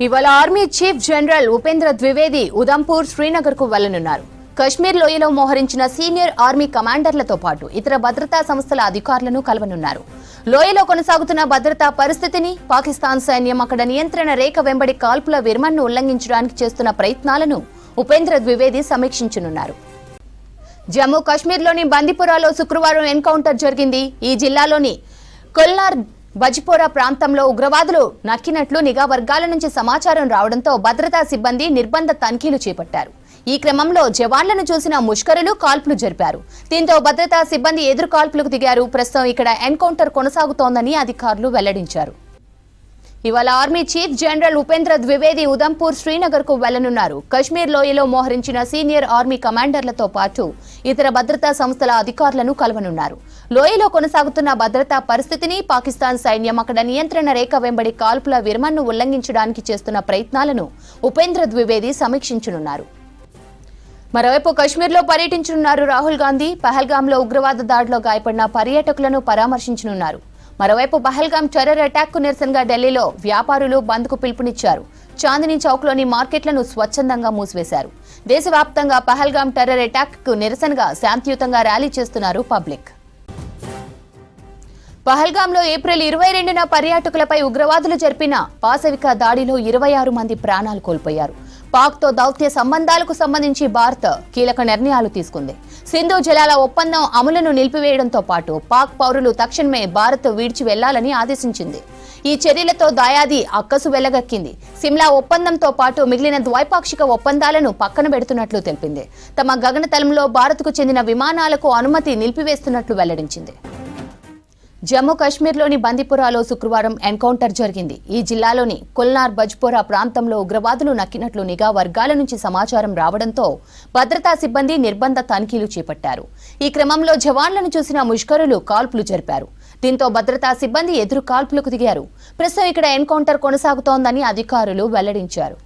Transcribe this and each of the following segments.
ఇవాళ army chief general Upendra Dwivedi Udhampur Srinagar కు వెళ్లనున్నారు. కశ్మీర్ లోయలో మోహరించిన సీనియర్ ఆర్మీ కమాండర్లతో పాటు ఇతర భద్రతా సంస్థల అధికారులను కలవనున్నారు. లోయలో కొనసాగుతున్న భద్రతా పరిస్థితిని, పాకిస్తాన్ సైన్యం అక్కడ నియంత్రణ రేఖ వెంబడి కాల్పుల విరమణను ఉల్లంఘించడానికి చేస్తున్న ప్రయత్నాలను ఉపేంద్ర ద్వివేది సమీక్షించనున్నారు. జమ్మూ కాశ్మీర్లోని బందిపురాలో శుక్రవారం ఎన్కౌంటర్ జరిగింది. ఈ జిల్లాలోని కొల్నార్ బజ్పోరా ప్రాంతంలో ఉగ్రవాదులు నక్కినట్లు నిఘా వర్గాల నుంచి సమాచారం రావడంతో భద్రతా సిబ్బంది నిర్బంధ తనిఖీలు చేపట్టారు. ఈ క్రమంలో జవాన్లను చూసిన ముష్కరులు కాల్పులు జరిపారు. దీంతో భద్రతా సిబ్బంది ఎదురు కాల్పులకు దిగారు. ప్రస్తుతం ఇక్కడ ఎన్కౌంటర్ కొనసాగుతోందని అధికారులు వెల్లడించారు. ఇవాళ army chief general Upendra Dwivedi Udhampur Srinagar కు వెళ్లనున్నారు. కశ్మీర్ లోయలో మోహరించిన సీనియర్ ఆర్మీ కమాండర్లతో పాటు ఇతర భద్రతా సంస్థల అధికారులను కలవనున్నారు. లోయలో కొనసాగుతున్న భద్రతా పరిస్థితిని, పాకిస్తాన్ సైన్యం అక్కడ నియంత్రణ రేఖ వెంబడి కాల్పుల విరమణను ఉల్లంఘించడానికి చేస్తున్న ప్రయత్నాలను ఉపేంద్ర ద్వివేది సమీక్షించనున్నారు. మరోవైపు కశ్మీర్లో పర్యటించనున్నారు రాహుల్ గాంధీ. పహల్గాంలో ఉగ్రవాద దాడిలో గాయపడిన పర్యాటకులను పరామర్శించనున్నారు. మరోవైపు పహల్గాం టెర్రర్ అటాక్ కు నిరసనగా ఢిల్లీలో వ్యాపారులు బంద్ కు పిలుపునిచ్చారు. చాందినీ చౌక్లోని మార్కెట్లను స్వచ్ఛందంగా మూసివేశారు. దేశవ్యాప్తంగా పహల్గాం టెర్రర్ అటాక్ కు నిరసనగా శాంతియుతంగా ర్యాలీ చేస్తున్నారు పబ్లిక్. పహల్గాంలో ఏప్రిల్ 22న పర్యాటకులపై ఉగ్రవాదులు జరిపిన పాశవిక దాడిలో 26 మంది ప్రాణాలు కోల్పోయారు. పాక్తో దౌత్య సంబంధాలకు సంబంధించి భారత్ కీలక నిర్ణయాలు తీసుకుంది. సింధు జలాల ఒప్పందం అమలును నిలిపివేయడంతో పాటు పాక్ పౌరులు తక్షణమే భారత్ విడిచి వెళ్లాలని ఆదేశించింది. ఈ చర్యలతో దాయాది అక్కసు వెళ్లగక్కింది. సిమ్లా ఒప్పందంతో పాటు మిగిలిన ద్వైపాక్షిక ఒప్పందాలను పక్కన పెడుతున్నట్లు తెలిపింది. తమ గగనతలంలో భారత్కు చెందిన విమానాలకు అనుమతి నిలిపివేస్తున్నట్లు వెల్లడించింది. జమ్మూ కాశ్మీర్లోని బందిపురాలో శుక్రవారం ఎన్కౌంటర్ జరిగింది. ఈ జిల్లాలోని కొల్నార్ బజ్పోరా ప్రాంతంలో ఉగ్రవాదులు నక్కినట్లు నిఘా వర్గాల నుంచి సమాచారం రావడంతో భద్రతా సిబ్బంది నిర్బంధ తనిఖీలు చేపట్టారు. ఈ క్రమంలో జవాన్లను చూసిన ముష్కరులు కాల్పులు జరిపారు. దీంతో భద్రతా సిబ్బంది ఎదురు కాల్పులకు దిగారు. ప్రస్తుతం ఇక్కడ ఎన్కౌంటర్ కొనసాగుతోందని అధికారులు వెల్లడించారు.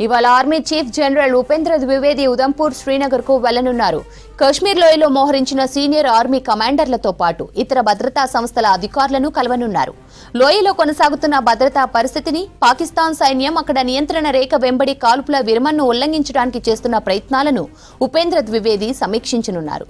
ఇవాళ army chief general Upendra Dwivedi Udhampur Srinagar కు వెళ్లనున్నారు. కశ్మీర్ లోయలో మోహరించిన సీనియర్ ఆర్మీ కమాండర్లతో పాటు ఇతర భద్రతా సంస్థల అధికారులను కలవనున్నారు. లోయలో కొనసాగుతున్న భద్రతా పరిస్థితిని, పాకిస్తాన్ సైన్యం అక్కడ నియంత్రణ రేఖ వెంబడి కాల్పుల విరమణను ఉల్లంఘించడానికి చేస్తున్న ప్రయత్నాలను ఉపేంద్ర ద్వివేది సమీక్షించనున్నారు.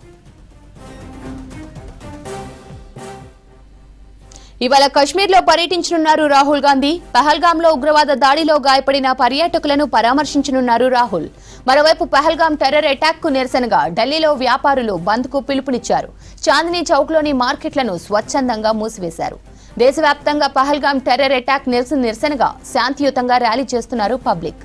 ఇవాళ కశ్మీర్లో పర్యటించనున్నారు రాహుల్ గాంధీ. పహల్గాంలో ఉగ్రవాద దాడిలో గాయపడిన పర్యాటకులను పరామర్శించనున్నారు రాహుల్. మరోవైపు పహల్గాం టెర్రర్ అటాక్ కు నిరసనగా ఢిల్లీలో వ్యాపారులు బంద్ కు పిలుపునిచ్చారు. చాందినీ చౌక్లోని మార్కెట్లను స్వచ్ఛందంగా మూసివేశారు. దేశవ్యాప్తంగా పహల్గాం టెర్రర్ అటాక్ నిరసనగా శాంతియుతంగా ర్యాలీ చేస్తున్నారు పబ్లిక్.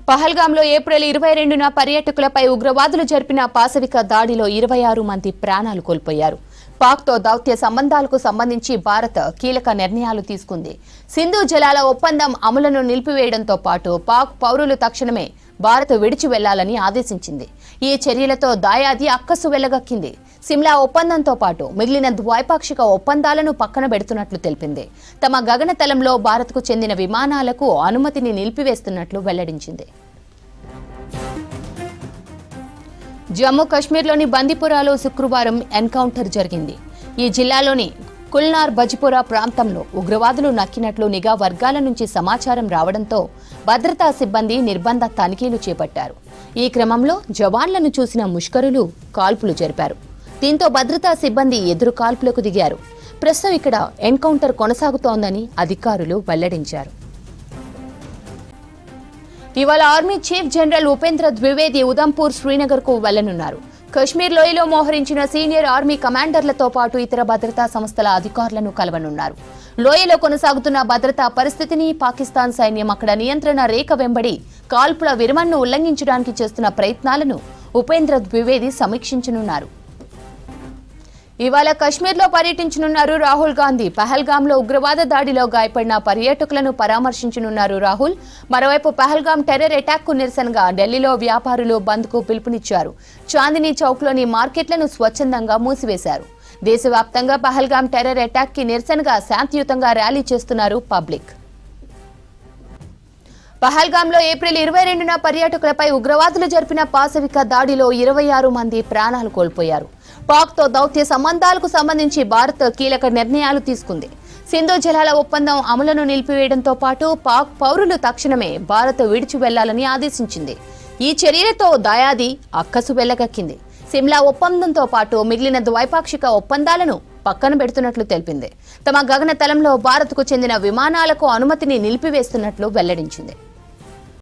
పహల్గాంలో ఏప్రిల్ 22న పర్యాటకులపై ఉగ్రవాదులు జరిపిన పాశవిక దాడిలో 26 మంది ప్రాణాలు కోల్పోయారు. పాక్తో దౌత్య సంబంధాలకు సంబంధించి భారత్ కీలక నిర్ణయాలు తీసుకుంది. సింధు జలాల ఒప్పందం అమలును నిలిపివేయడంతో పాటు పాక్ పౌరులు తక్షణమే భారత్ విడిచి వెళ్లాలని ఆదేశించింది. ఈ చర్యలతో దాయాది అక్కసు వెళ్లగక్కింది. సిమ్లా ఒప్పందంతో పాటు మిగిలిన ద్వైపాక్షిక ఒప్పందాలను పక్కన పెడుతున్నట్లు తెలిపింది. తమ గగనతలంలో భారత్కు చెందిన విమానాలకు అనుమతిని నిలిపివేస్తున్నట్లు వెల్లడించింది. జమ్మూ కాశ్మీర్లోని బందిపురాలో శుక్రవారం ఎన్కౌంటర్ జరిగింది. ఈ జిల్లాలోని కుల్నార్ బజ్పోరా ప్రాంతంలో ఉగ్రవాదులు నక్కినట్లు నిఘా వర్గాల నుంచి సమాచారం రావడంతో భద్రతా సిబ్బంది నిర్బంధ తనిఖీలు చేపట్టారు. ఈ క్రమంలో జవాన్లను చూసిన ముష్కరులు కాల్పులు జరిపారు. దీంతో భద్రతా సిబ్బంది ఎదురు కాల్పులకు దిగారు. ప్రస్తుతం ఇక్కడ ఎన్కౌంటర్ కొనసాగుతోందని అధికారులు వెల్లడించారు. ఇవాళ army chief general Upendra Dwivedi Udhampur Srinagar కు వెళ్లనున్నారు. కశ్మీర్ లోయలో మోహరించిన సీనియర్ ఆర్మీ కమాండర్లతో పాటు ఇతర భద్రతా సంస్థల అధికారులను కలవనున్నారు. లోయలో కొనసాగుతున్న భద్రతా పరిస్థితిని, పాకిస్తాన్ సైన్యం అక్కడ నియంత్రణ రేఖ వెంబడి కాల్పుల విరమణను ఉల్లంఘించడానికి చేస్తున్న ప్రయత్నాలను ఉపేంద్ర ద్వివేది సమీక్షించనున్నారు. ఇవాళ కశ్మీర్లో పర్యటించనున్నారు రాహుల్ గాంధీ. పహల్గాంలో ఉగ్రవాద దాడిలో గాయపడిన పర్యాటకులను పరామర్శించనున్నారు రాహుల్. మరోవైపు పహల్గాం టెర్రర్ అటాక్ కు నిరసనగా ఢిల్లీలో వ్యాపారులు బంద్ కు పిలుపునిచ్చారు. చాందినీ చౌక్లోని మార్కెట్లను స్వచ్ఛందంగా మూసివేశారు. దేశవ్యాప్తంగా పహల్గాం టెర్రర్ అటాక్ కి నిరసనగా శాంతియుతంగా ర్యాలీ చేస్తున్నారు పబ్లిక్. పహల్గాంలో ఏప్రిల్ 22న పర్యాటకులపై ఉగ్రవాదులు జరిపిన పాశవిక దాడిలో 26 మంది ప్రాణాలు కోల్పోయారు. పాక్తో దౌత్య సంబంధాలకు సంబంధించి భారత్ కీలక నిర్ణయాలు తీసుకుంది. సింధు జలాల ఒప్పందం అమలును నిలిపివేయడంతో పాటు పాక్ పౌరులు తక్షణమే భారత్ విడిచి వెళ్లాలని ఆదేశించింది. ఈ చర్యలతో దాయాది అక్కసు వెళ్లగక్కింది. సిమ్లా ఒప్పందంతో పాటు మిగిలిన ద్వైపాక్షిక ఒప్పందాలను పక్కన పెడుతున్నట్లు తెలిపింది. తమ గగనతలంలో భారత్కు చెందిన విమానాలకు అనుమతిని నిలిపివేస్తున్నట్లు వెల్లడించింది.